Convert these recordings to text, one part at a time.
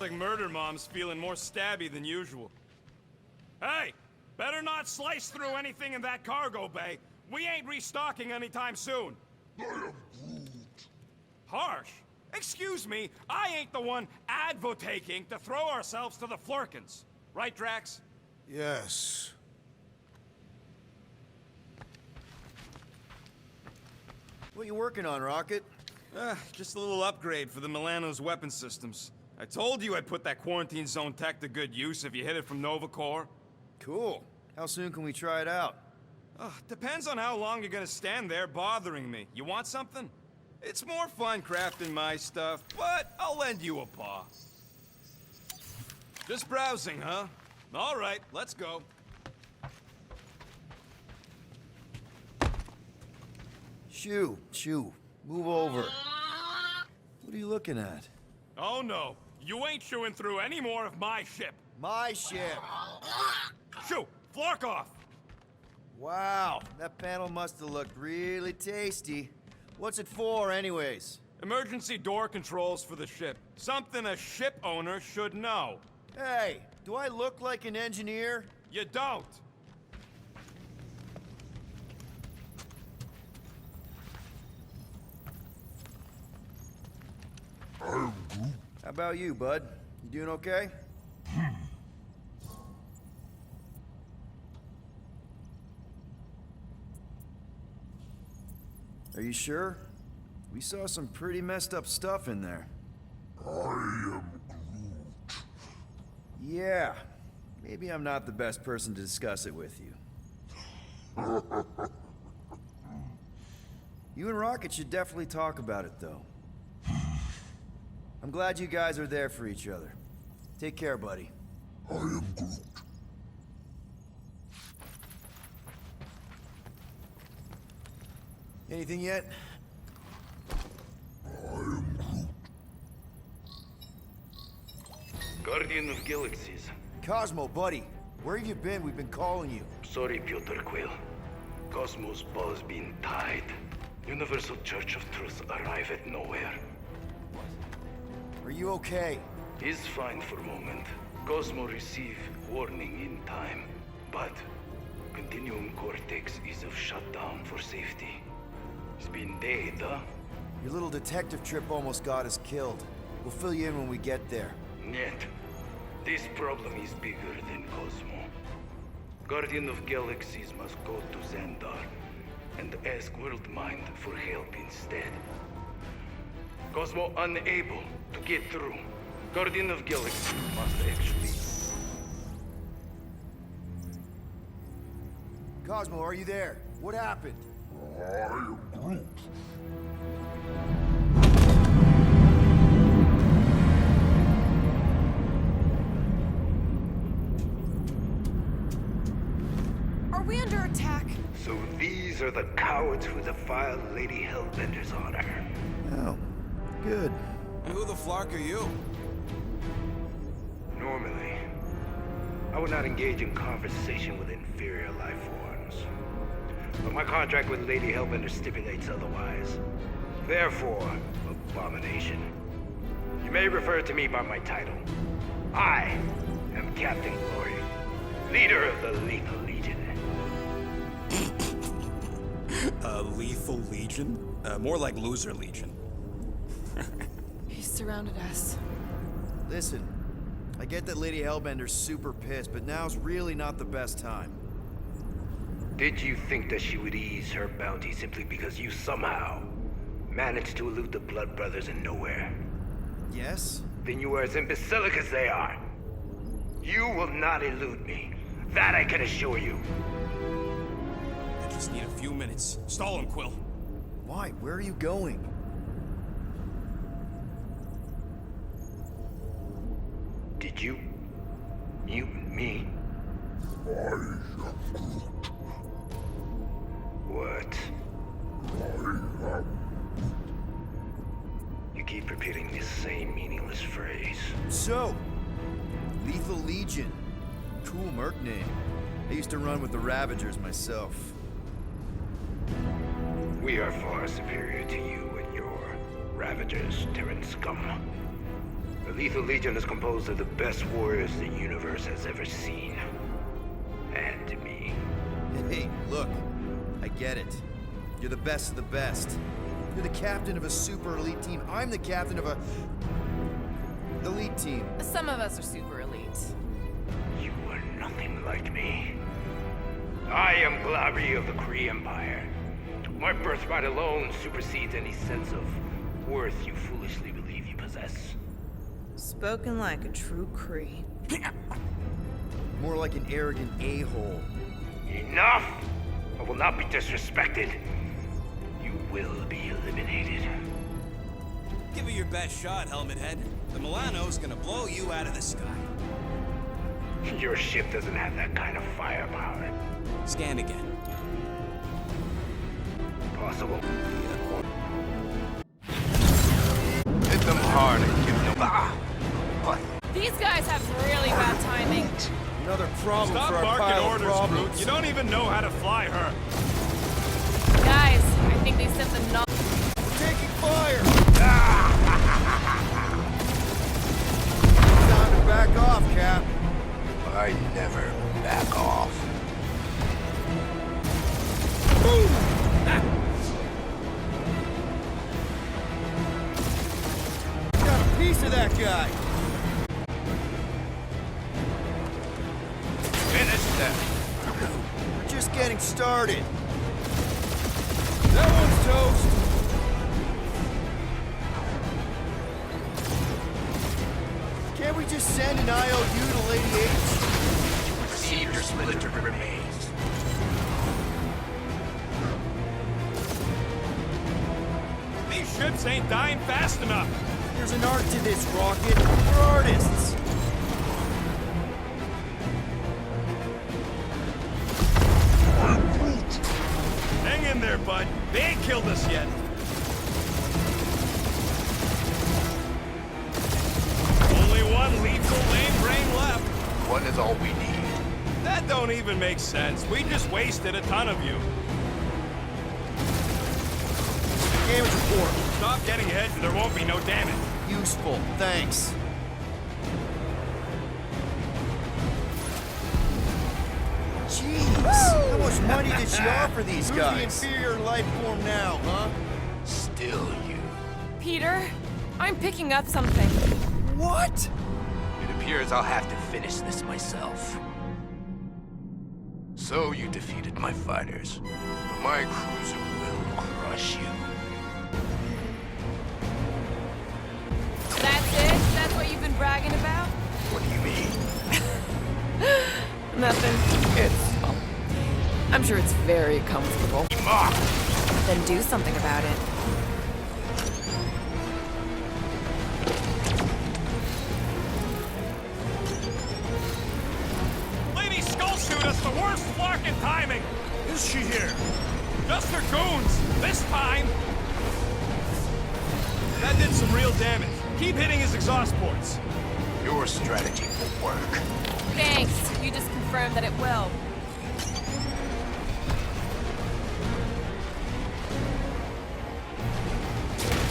like Murder Mom's feeling more stabby than usual. Hey! Better not slice through anything in that cargo bay. We ain't restocking anytime soon. I am Groot. Harsh? Excuse me, I ain't the one advocating to throw ourselves to the Flurkins. Right, Drax? Yes. What you working on, Rocket? Just a little upgrade for the Milano's weapon systems. I told you I'd put that quarantine zone tech to good use if you hit it from Nova Corps. Cool. How soon can we try it out? Depends on how long you're gonna stand there bothering me. You want something? It's more fun crafting my stuff, but I'll lend you a paw. Just browsing, huh? All right, let's go. Shoo. Move over. What are you looking at? Oh no, you ain't chewing through any more of my ship. My ship. Shoo, Flark off. Wow, that panel must have looked really tasty. What's it for, anyways? Emergency door controls for the ship. Something a ship owner should know. Hey, do I look like an engineer? You don't. I am Groot. How about you, bud? You doing okay? Are you sure? We saw some pretty messed up stuff in there. I am Groot. Yeah. Maybe I'm not the best person to discuss it with you. You and Rocket should definitely talk about it, though. I'm glad you guys are there for each other. Take care, buddy. I am Groot. Anything yet? I am Groot. Guardian of Galaxies. Cosmo, buddy. Where have you been? We've been calling you. Sorry, Piotr Quill. Cosmos ball's been tied. Universal Church of Truth arrive at nowhere. Are you okay? He's fine for a moment. Cosmo receive warning in time. But Continuum Cortex is of shutdown for safety. It's been dead, huh? Your little detective trip almost got us killed. We'll fill you in when we get there. Yet, this problem is bigger than Cosmo. Guardian of Galaxies must go to Xandar and ask Worldmind for help instead. Cosmo unable to get through. Guardian of Galaxies must actually... Cosmo, are you there? What happened? I am Groot. Are we under attack? So these are the cowards who defiled Lady Hellbender's honor. Oh, good. Who the Flark are you? Normally, I would not engage in conversation with inferior life forms. But my contract with Lady Hellbender stipulates otherwise. Therefore, abomination. You may refer to me by my title. I am Captain Glory, leader of the Lethal Legion. Lethal Legion? More like Loser Legion. He surrounded us. Listen, I get that Lady Hellbender's super pissed, but now's really not the best time. Did you think that she would ease her bounty simply because you somehow managed to elude the Blood Brothers in nowhere? Yes? Then you are as imbecilic as they are. You will not elude me. That I can assure you. I just need a few minutes. Stall him, Quill. Why? Where are you going? Did you mute me? I am Groot. What? I am You keep repeating this same meaningless phrase. So, Lethal Legion. Cool merc name. I used to run with the Ravagers myself. We are far superior to you and your Ravagers, Terran scum. The Lethal Legion is composed of the best warriors the universe has ever seen. And me. Hey, look. I get it. You're the best of the best. You're the captain of a super elite team. I'm the captain of a... elite team. Some of us are super elite. You are nothing like me. I am Glari of the Kree Empire. My birthright alone supersedes any sense of worth you foolishly believe you possess. Spoken like a true Kree. More like an arrogant a-hole. Enough! I will not be disrespected. You will be eliminated. Give it your best shot, Helmet Head. The Milano's gonna blow you out of the sky. Your ship doesn't have that kind of firepower. Scan again. Possible. Hit them hard and give them... But These guys have really bad timing. Another problem Stop for our barking pile of orders, problems. Groot. You don't even know how to fly her. Guys, I think they sent the no- Taking fire! Time to back off, Cap. I never back off. Got a piece of that guy. Finish them. We're just getting started. That one's toast. Can't we just send an IOU to Lady H? See your splinter remains. These ships ain't dying fast enough. There's an art to this, Rocket. We're artists. Hang in there, bud. They ain't killed us yet. Only one lethal lame brain left. One is all we need. That don't even make sense. We just wasted a ton of you. Damage report. Stop getting ahead and there won't be no damage. Useful. Thanks. Jeez. How much money did she offer these guys? Who's the inferior life form now, huh? Still you. Peter, I'm picking up something. What? It appears I'll have to finish this myself. So you defeated my fighters. But my cruiser will crush you. That's it? That's what you've been bragging about? What do you mean? Nothing. It's I'm sure it's very comfortable. mock. Then do something about it. Lady Skull shoot us the worst flarkin' timing. Is she here? Just her goons. This time. That did some real damage. Keep hitting his exhaust ports. Your strategy will work. Thanks. You just confirmed that it will.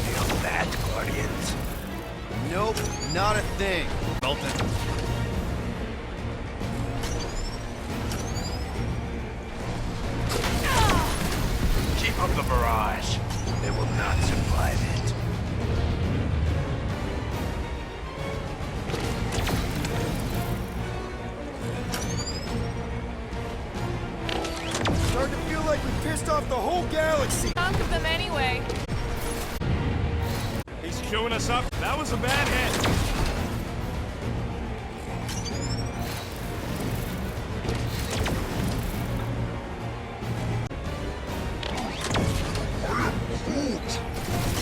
Feel that, Guardians? Nope, not a thing. Belton. Keep up the barrage. They will not survive it. Starting to feel like we pissed off the whole galaxy. Chunk of them anyway. He's chewing us up. That was a bad hit.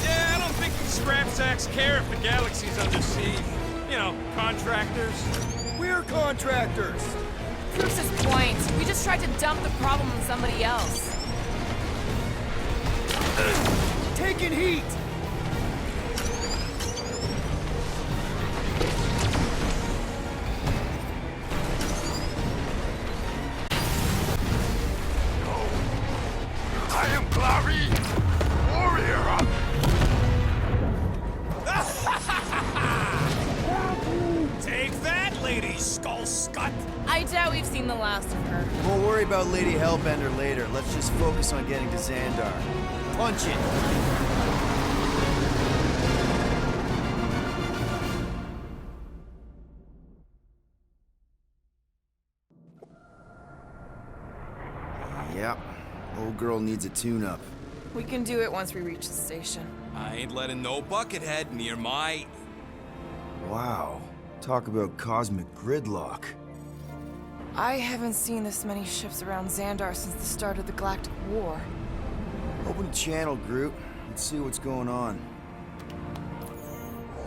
Yeah, I don't think these scrap sacks care if the galaxy's under siege. You know, contractors. We're contractors. Proves his point. We just tried to dump the problem on somebody else. Taking heat. I am Glari, warrior. about Lady Hellbender later. Let's just focus on getting to Xandar. Punch it! Yep. Old girl needs a tune-up. We can do it once we reach the station. I ain't letting no buckethead near my... Wow. Talk about cosmic gridlock. I haven't seen this many ships around Xandar since the start of the Galactic War. Open the channel, Groot. Let's see what's going on.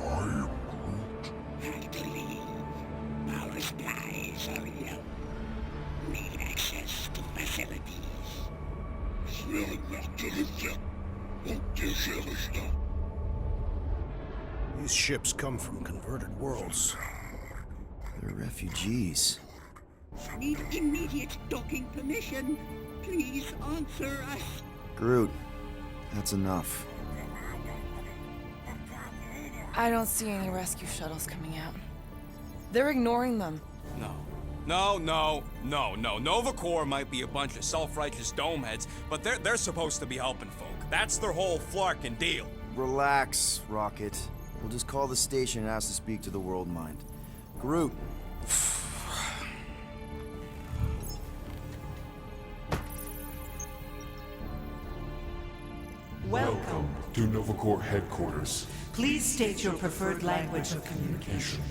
Our supplies are low. Need access to facilities. These ships come from converted worlds. They're refugees. Need immediate docking permission. Please answer us. Groot, that's enough. I don't see any rescue shuttles coming out. They're ignoring them. No. Nova Corps might be a bunch of self-righteous domeheads, but they're supposed to be helping folk. That's their whole flarkin' deal. Relax, Rocket. We'll just call the station and ask to speak to the World Mind. Groot. Welcome to Nova Corps headquarters. Please state your preferred language of communication.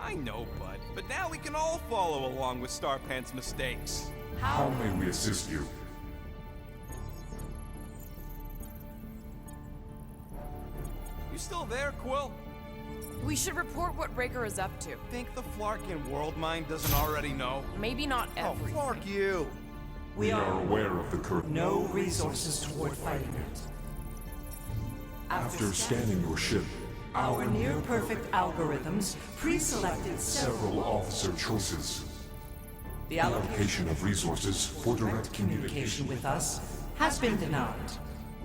I know, bud, but now we can all follow along with Starpant's mistakes. How may we assist you? You still there, Quill? We should report what Raker is up to. Think the Flarkin World Mind doesn't already know? Maybe not everything. Oh, fuck you! We are aware of the current... No resources toward fighting it. After scanning your ship, our near-perfect algorithms pre-selected several officer choices. The allocation of resources for direct communication with us has been denied.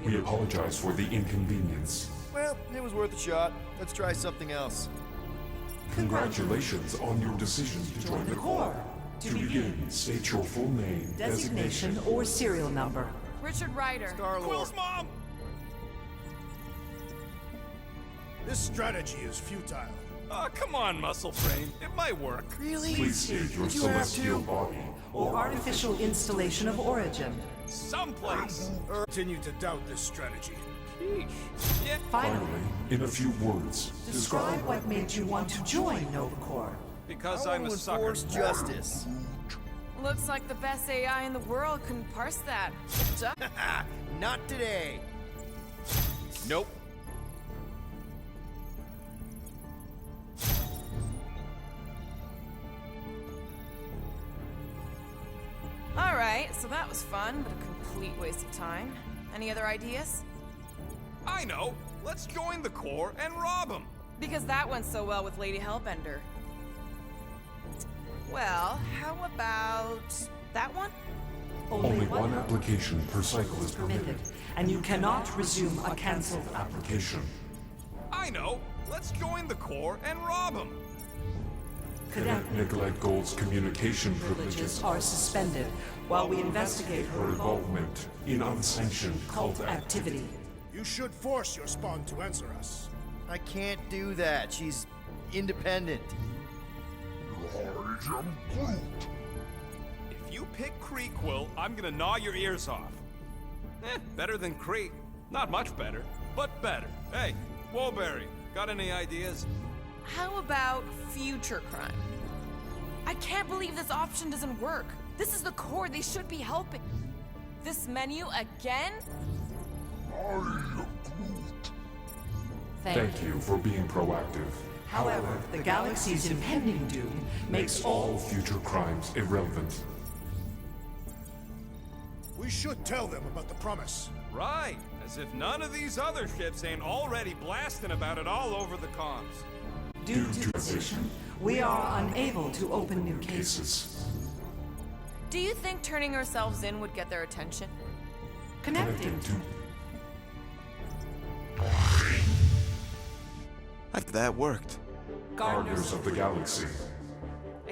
We apologize for the inconvenience. Well, it was worth a shot. Let's try something else. Congratulations on your decision to join the Corps. To begin, state your full name, designation, or serial number. Richard Ryder. Star-Lord. Quill's mom! This strategy is futile. Oh, come on, muscle frame. It might work. Really? Please state your Did you have celestial to? body. Or artificial installation of origin. Someplace. Continue to doubt this strategy. Sheesh. Yeah. Finally, In a few words, describe what made you want to join Nova Corps. Because I I'm want a to sucker. enforce justice. Looks like the best AI in the world couldn't parse that. Not today. Nope. Alright, so that was fun, but a complete waste of time. Any other ideas? I know. Let's join the Corps and rob them. Because that went so well with Lady Hellbender. Well, how about that one? only one application per cycle is permitted. And you cannot resume a cancelled Application. I know. Let's join the Corps and rob them. Cadet Nicolette Gold's communication privileges privileges are suspended while we investigate her her involvement in unsanctioned cult activity. You should force your spawn to answer us. I can't do that. She's independent. If you pick Kree, Quill, I'm gonna gnaw your ears off. Better than Kree. Not much better, but better. Hey, Woolberry, got any ideas? How about future crime? I can't believe this option doesn't work. This is the Corps, they should be helping. This menu again? Thank you for being proactive. However, the galaxy's impending doom makes All future crimes irrelevant. We should tell them about the promise. Right, as if none of these other ships ain't already blasting about it all over the comms. Due to position, we are unable to open new cases. Cases. Do you think turning ourselves in would get their attention? Connecting. Connecting to That worked. Gardeners of the Galaxy.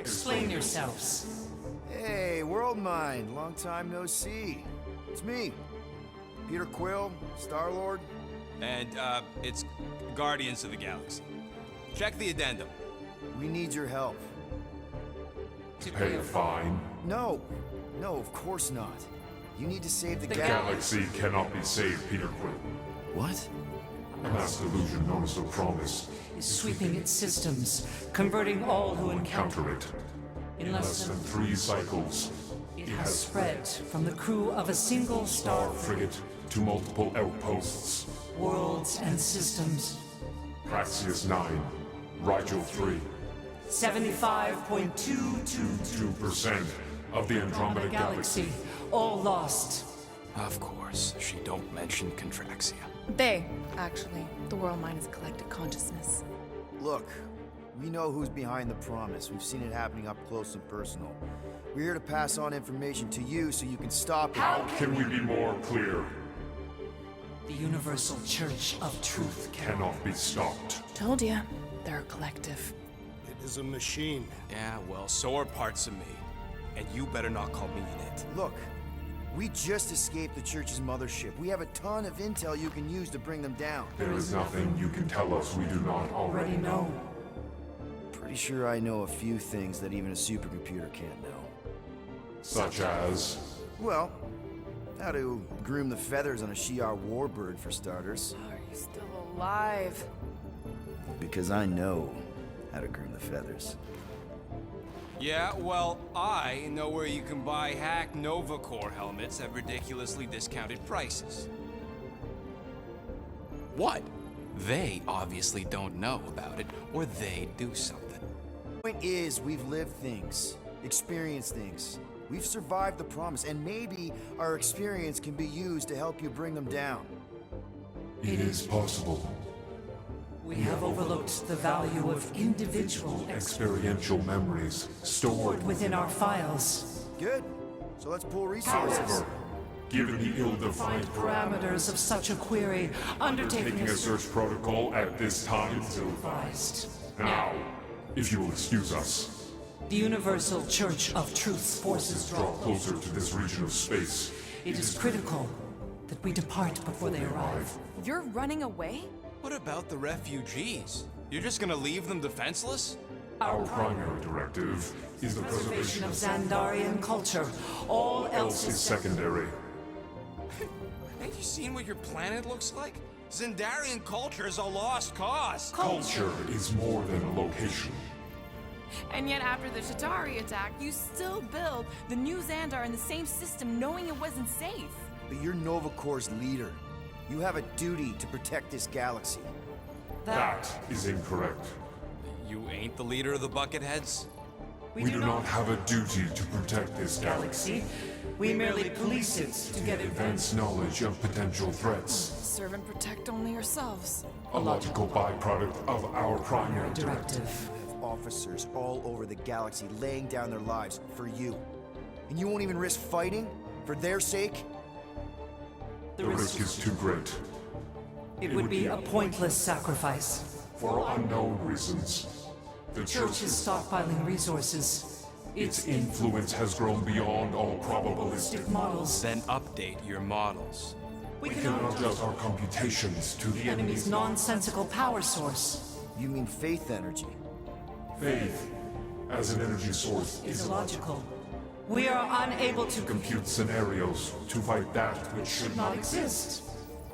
Explain yourselves. Hey, World Mind, long time no see. It's me, Peter Quill, Star-Lord. And, it's Guardians of the Galaxy. Check the addendum. We need your help. To pay a fine? No, of course not. You need to save the The galaxy. galaxy cannot be saved, Peter Quill. What? A mass delusion known as the Promise Is sweeping its systems, converting all who encounter counter it. in In less than 3 cycles, it has spread from the crew of a single star frigate to multiple outposts. worlds and systems. Praxius 9, Rigel 3, 75.222% 2% of the Andromeda Galaxy. all lost. Of course, she don't mention Contraxia. They, actually. The world mind is a collective consciousness. Look, we know who's behind the Promise. We've seen it happening up close and personal. We're here to pass on information to you so you can stop it. How can we be more clear? The Universal Church of Truth Cannot be stopped. Told ya. They're a collective. It is a machine. Yeah, well, so are parts of me. And you better not call me in it. Look, we just escaped the Church's mothership. We have a ton of intel you can use to bring them down. There is nothing you can tell us we do not already know. Pretty sure I know a few things that even a supercomputer can't know. Such as... Well, how to groom the feathers on a Shi'ar warbird, for starters. Are you still alive? Because I know how to groom the feathers. Yeah, well, I know where you can buy hack Nova Corps helmets at ridiculously discounted prices. What? They obviously don't know about it, or they do something. Point is, we've lived things, experienced things. We've survived the Promise, and maybe our experience can be used to help you bring them down. It is possible. We have overlooked the value of individual Experiential memories stored within our files. Good. So let's pool resources. However, given the ill-defined Parameters of such a query, undertaking taking a search protocol at this time is advised. now. If you will excuse us, The Universal Church of Truth's forces draw closer to this region of space. It is critical that we depart before they arrive. You're running away? What about the refugees? You're just gonna leave them defenseless? Our primary directive is the preservation Of of Xandarian culture, all else is is secondary. Ain't you seen what your planet looks like? Xandarian culture is a lost cause. Culture is more than a location. And yet after the Shatari attack, you still build the new Xandar in the same system knowing it wasn't safe. But you're Nova Corps' leader. You have a duty to protect this galaxy. That is incorrect. You ain't the leader of the Bucketheads? We do not have a duty to protect this galaxy. We merely police it to get Advance knowledge of potential threats. Serve and protect only yourselves. A logical byproduct of our primary directive. directive. You have officers all over the galaxy laying down their lives for you. And you won't even risk fighting? For their sake? The risk is too great. It would be a pointless sacrifice. For unknown reasons. The Church is stockpiling resources. Its influence has grown beyond all probabilistic. Models. Then update your models. We We cannot cannot adjust our computations to the enemy's enemy's nonsensical power source. You mean faith energy? faith as an energy source Is is illogical. We are unable to compute scenarios to fight that which should not exist.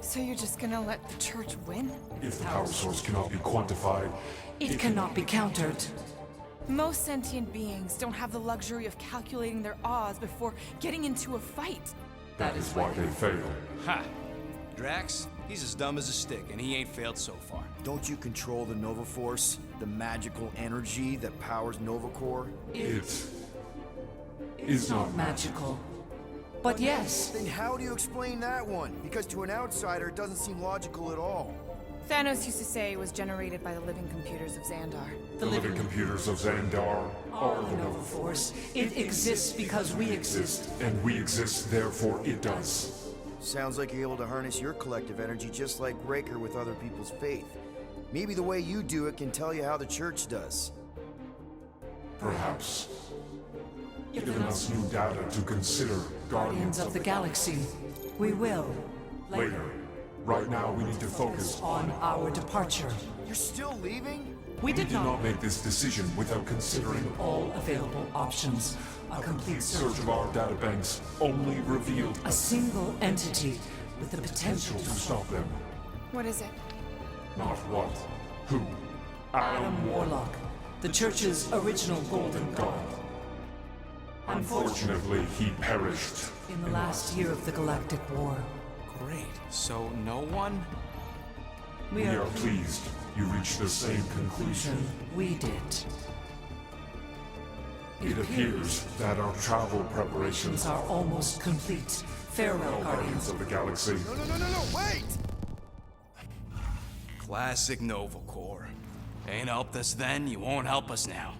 So you're just gonna let the church win? If the power source cannot be quantified, It cannot be countered. Most sentient beings don't have the luxury of calculating their odds before getting into a fight. that is why they fail. Ha! Drax, he's as dumb as a stick, and he ain't failed so far. Don't you control the Nova Force? The magical energy that powers Nova Corps? It is not Magical. But yes, Then how do you explain that one? Because to an outsider, it doesn't seem logical at all. Thanos used to say it was generated by the living computers of Xandar. the living computers of Xandar are the Nova Force. It exists because we exist. and we exist, therefore it does. Sounds like you're able to harness your collective energy just like Raker with other people's faith. Maybe the way you do it can tell you how the church does. Perhaps. Given us new data to consider Guardians of the Galaxy. We will. later. Right now, we need to focus On our departure. You're still leaving? We We did did not. not make this decision without considering All available options. A complete search of our databanks only revealed A single entity with the potential potential to stop them. What is it? Not what, who. Adam Warlock, the Church's original golden god. Unfortunately, he perished. In the last year of the Galactic War. Great. So no one? We We are are pleased you reached the same conclusion. We did. It appears that our travel preparations Are almost complete. Farewell, Guardians Guardians. of the Galaxy. No, wait! Classic Nova Corps. Ain't helped us then, you won't help us now.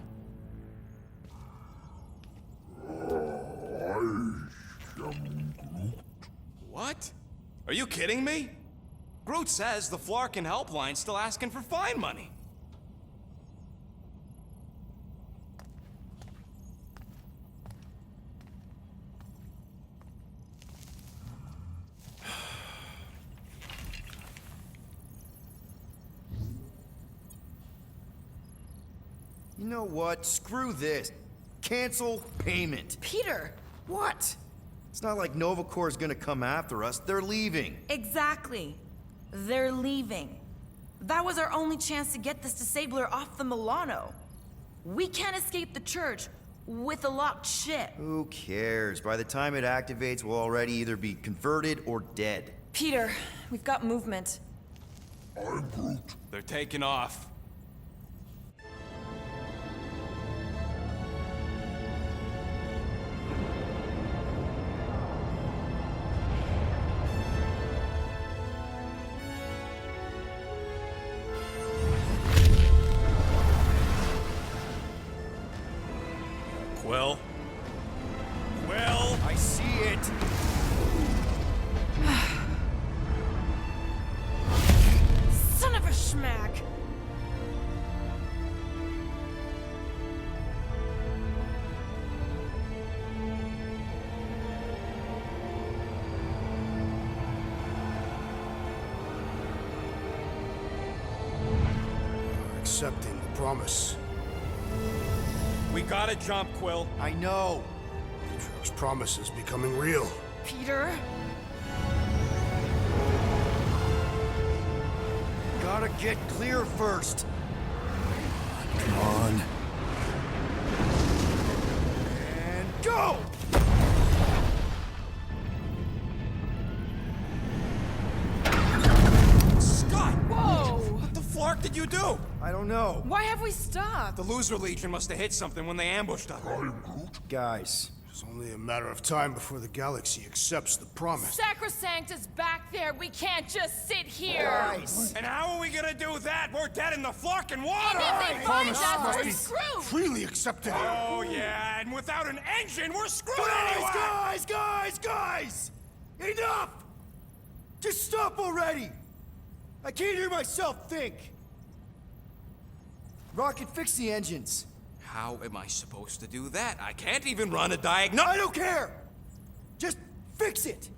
What? Are you kidding me? Groot says the Flarkin helpline's still asking for fine money. You know what? Screw this. Cancel payment. Peter! What? It's not like Nova Corps is gonna come after us. They're leaving. Exactly. They're leaving. That was our only chance to get this disabler off the Milano. We can't escape the church with a locked ship. Who cares? By the time it activates, we'll already either be converted or dead. Peter, we've got movement. They're taking off. Quill? Quill? I see it. Son of a schmack! Accepting the promise. We gotta jump, Quill. I know. Atrio's promise is becoming real. Peter? Gotta get clear first. Come on. And go! Scott! Whoa! What the flark did you do? I don't know. Why have we stopped? The Loser Legion must have hit something when they ambushed us. Guys, It's only a matter of time before the galaxy accepts the promise. Sacrosanct is back there. We can't just sit here. guys. And how are we gonna do that? We're dead in the flarkin' water! And if they find Promise us, must we're be screwed. freely accepted. Oh, yeah, and without an engine, we're screwed anyway! Guys! Enough! Just stop already! I can't hear myself think. Rocket, fix the engines. How am I supposed to do that? I can't even run a diagnosis. I don't care! Just fix it!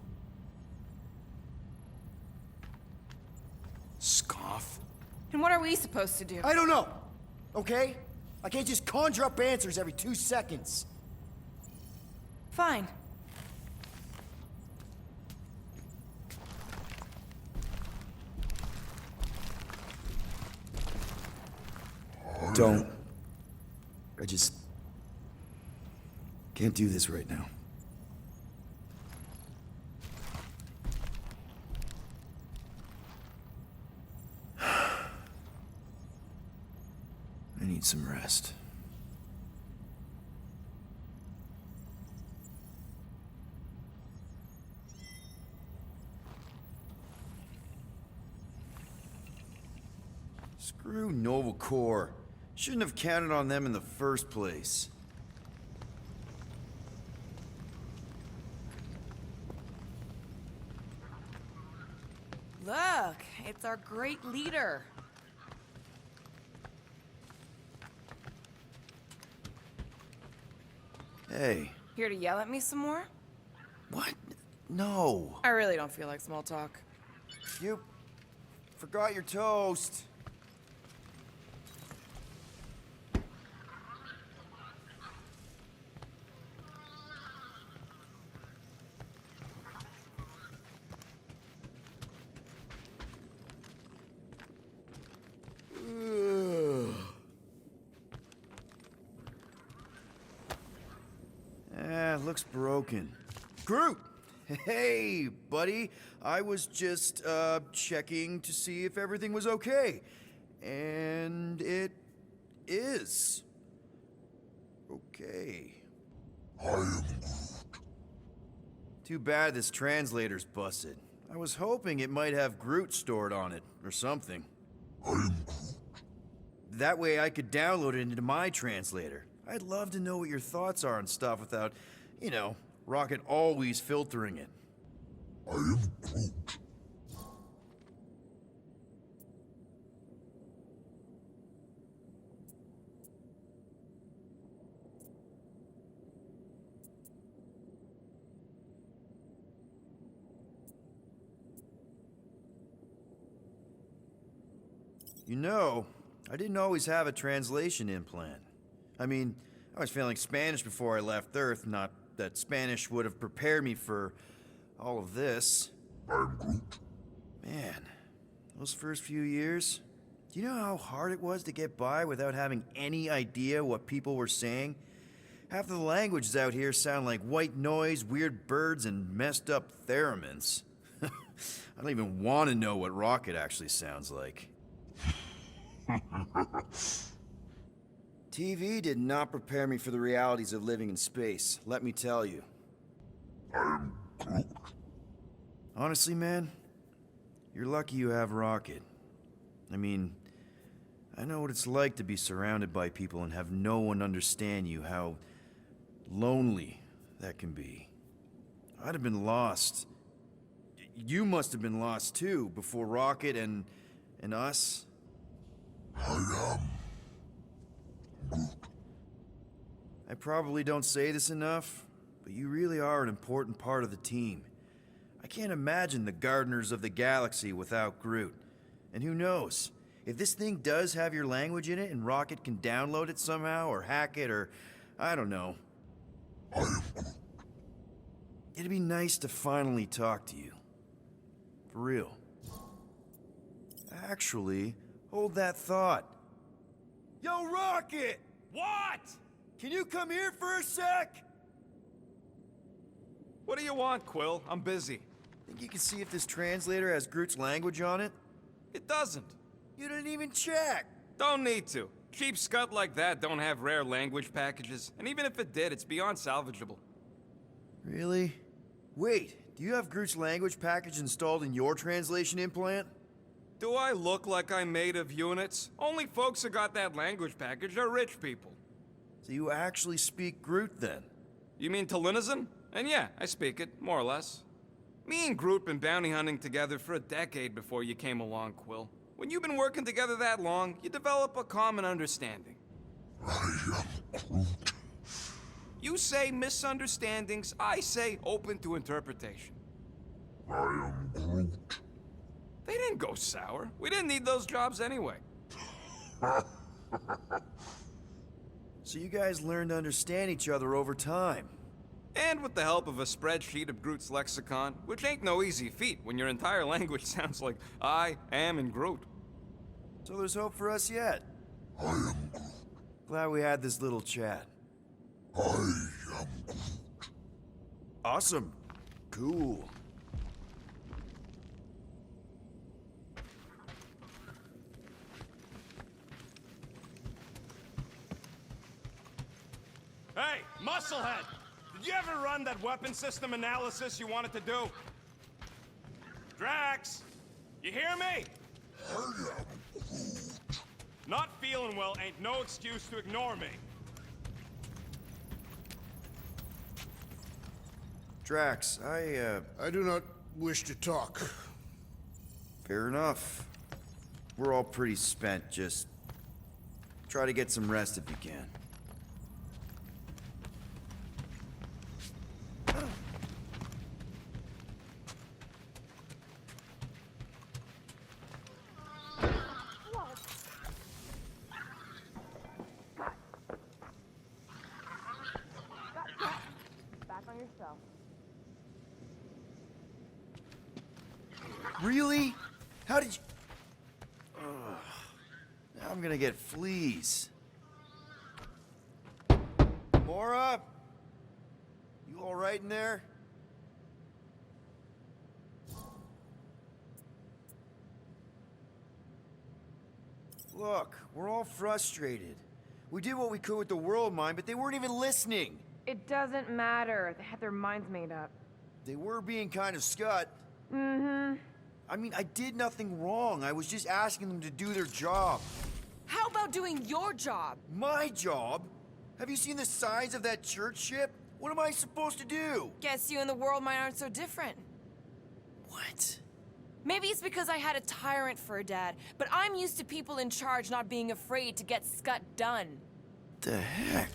Scoff. And what are we supposed to do? I don't know, okay? I can't just conjure up answers every 2 seconds. Fine. Don't. I just can't do this right now. I need some rest. Screw Nova Corps. Shouldn't have counted on them in the first place. Look, it's our great leader. Hey. Here to yell at me some more? What? No. I really don't feel like small talk. You forgot your toast. Looks broken. Groot! Hey, buddy. I was just, checking to see if everything was okay. And it is. Okay. I am Groot. Too bad this translator's busted. I was hoping it might have Groot stored on it, or something. I am Groot. That way I could download it into my translator. I'd love to know what your thoughts are on stuff without, you know, Rocket always filtering it. I am Groot. You know, I didn't always have a translation implant. I mean, I was failing Spanish before I left Earth, not that Spanish would have prepared me for all of this. I'm Groot. Man, those first few years, do you know how hard it was to get by without having any idea what people were saying? Half of the languages out here sound like white noise, weird birds, and messed up theremins. I don't even want to know what Rocket actually sounds like. TV did not prepare me for the realities of living in space, let me tell you. I'm Groot. Honestly, man, you're lucky you have Rocket. I mean, I know what it's like to be surrounded by people and have no one understand you, how lonely that can be. I'd have been lost. You must have been lost too, before Rocket and us. I am Groot. I probably don't say this enough, but you really are an important part of the team. I can't imagine the Gardeners of the Galaxy without Groot. And who knows, if this thing does have your language in it and Rocket can download it somehow, or hack it, or I don't know. I am Groot. It'd be nice to finally talk to you. For real. Actually, hold that thought. Yo, Rocket! What? Can you come here for a sec? What do you want, Quill? I'm busy. Think you can see if this translator has Groot's language on it? It doesn't. You didn't even check! Don't need to. Cheap scut like that don't have rare language packages, and even if it did, it's beyond salvageable. Really? Wait, do you have Groot's language package installed in your translation implant? Do I look like I'm made of units? Only folks who got that language package are rich people. So you actually speak Groot then? You mean Talinisan? And yeah, I speak it, more or less. Me and Groot been bounty hunting together for a decade before you came along, Quill. When you've been working together that long, you develop a common understanding. I am Groot. You say misunderstandings, I say open to interpretation. I am Groot. They didn't go sour. We didn't need those jobs anyway. So you guys learned to understand each other over time. And with the help of a spreadsheet of Groot's lexicon, which ain't no easy feat when your entire language sounds like I am in Groot. So there's hope for us yet. I am Groot. Glad we had this little chat. I am Groot. Awesome. Cool. Hey, Musclehead! Did you ever run that weapon system analysis you wanted to do? Drax! You hear me? I am Groot. Not feeling well ain't no excuse to ignore me. Drax, I do not wish to talk. fair enough. We're all pretty spent, just try to get some rest if you can. Really? How did you... Ugh. Now I'm gonna get fleas. Mora? You alright in there? Look, we're all frustrated. We did what we could with the world mind, but they weren't even listening. It doesn't matter. They had their minds made up. They were being kind of scut. Mm-hmm. I mean, I did nothing wrong. I was just asking them to do their job. How about doing your job? My job? Have you seen the size of that church ship? What am I supposed to do? Guess you and the world mind aren't so different. What? Maybe it's because I had a tyrant for a dad, but I'm used to people in charge not being afraid to get scut done. The heck?